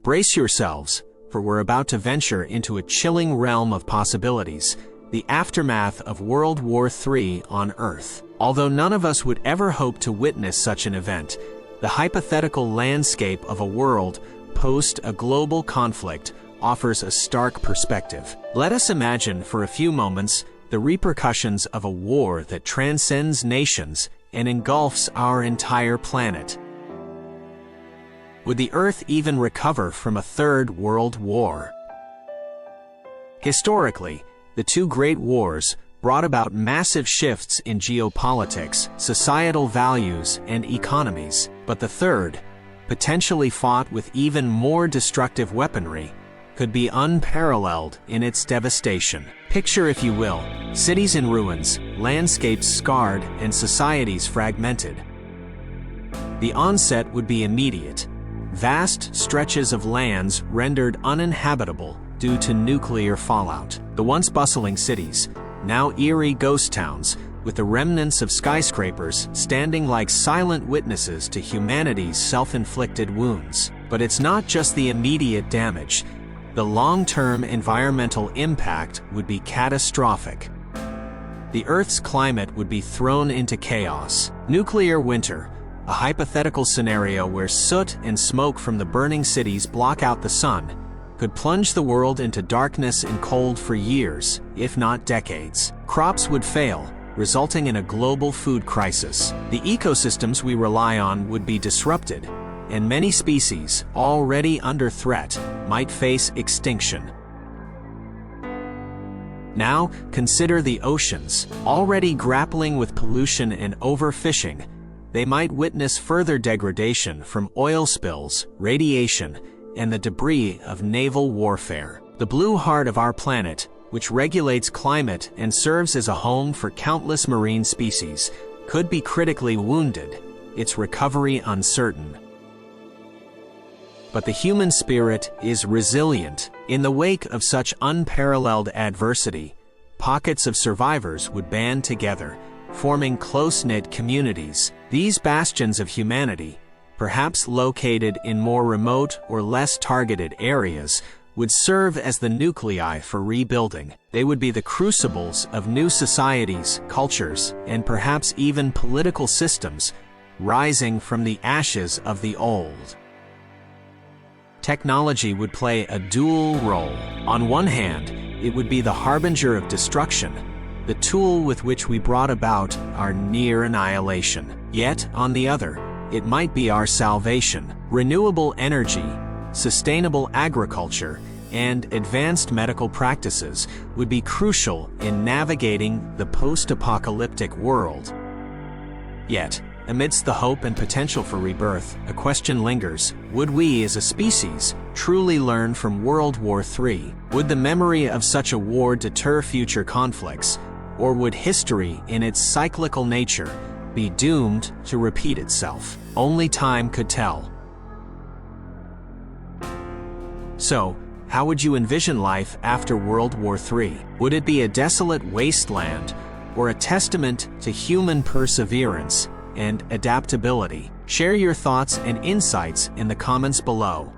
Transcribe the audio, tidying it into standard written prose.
Brace yourselves, for we're about to venture into a chilling realm of possibilities, the aftermath of World War III on Earth. Although none of us would ever hope to witness such an event, the hypothetical landscape of a world post a global conflict offers a stark perspective. Let us imagine for a few moments the repercussions of a war that transcends nations and engulfs our entire planet. Would the Earth even recover from a third world war? Historically, the two great wars brought about massive shifts in geopolitics, societal values, and economies. But the third, potentially fought with even more destructive weaponry, could be unparalleled in its devastation. Picture, if you will, cities in ruins, landscapes scarred, and societies fragmented. The onset would be immediate. Vast stretches of lands rendered uninhabitable due to nuclear fallout. The once bustling cities, now eerie ghost towns, with the remnants of skyscrapers standing like silent witnesses to humanity's self-inflicted wounds. But it's not just the immediate damage. The long-term environmental impact would be catastrophic. The Earth's climate would be thrown into chaos. Nuclear winter, a hypothetical scenario where soot and smoke from the burning cities block out the sun, could plunge the world into darkness and cold for years, if not decades. Crops would fail, resulting in a global food crisis. The ecosystems we rely on would be disrupted, and many species, already under threat, might face extinction. Now, consider the oceans. Already grappling with pollution and overfishing, they might witness further degradation from oil spills, radiation, and the debris of naval warfare. The blue heart of our planet, which regulates climate and serves as a home for countless marine species, could be critically wounded, its recovery uncertain. But the human spirit is resilient. In the wake of such unparalleled adversity, pockets of survivors would band together, forming close-knit communities. These bastions of humanity, perhaps located in more remote or less targeted areas, would serve as the nuclei for rebuilding. They would be the crucibles of new societies, cultures, and perhaps even political systems, rising from the ashes of the old. Technology would play a dual role. On one hand, it would be the harbinger of destruction, the tool with which we brought about our near annihilation. Yet, on the other, it might be our salvation. Renewable energy, sustainable agriculture, and advanced medical practices would be crucial in navigating the post-apocalyptic world. Yet, amidst the hope and potential for rebirth, a question lingers. Would we, as a species, truly learn from World War III? Would the memory of such a war deter future conflicts? Or would history, in its cyclical nature, be doomed to repeat itself? Only time could tell. So, how would you envision life after World War III? Would it be a desolate wasteland, or a testament to human perseverance and adaptability? Share your thoughts and insights in the comments below.